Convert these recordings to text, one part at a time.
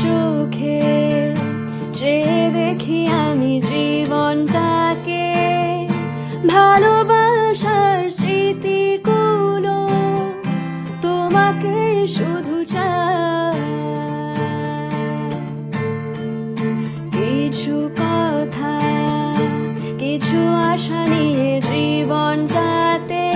চোখে চেয়ে দেখি আমি জীবনটাকে, ভালোবাসার স্মৃতিগুলো তোমাকে শুধু চাই। কিছু কথা, কিছু আশা নিয়ে জীবনটাতে,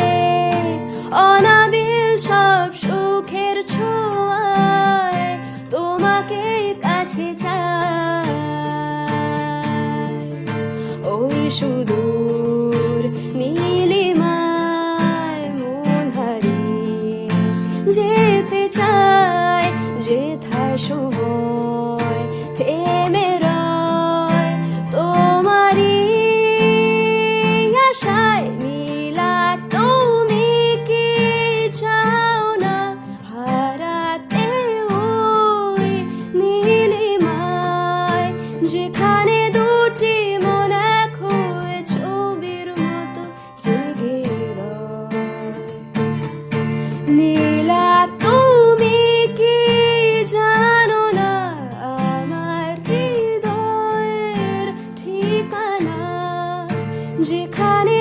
অনাবিল সব সুখের ছোঁয়ায় তোমাকে কাছে চাই। ওই সুদূর নীলিমায় মন হারিয়ে যেতে চাই, যেথায় সময় থেমে রয় তোমারই আশায়। নীলা তুমি কি চাও না হারাতে ওই নীলিমায়, যেখানে দুটি মন এক হয়ে ছবির মতো জেগে রয়। নীলা তুমি কি জানো না আমার হৃদয়ের ঠিকানা, যেখানে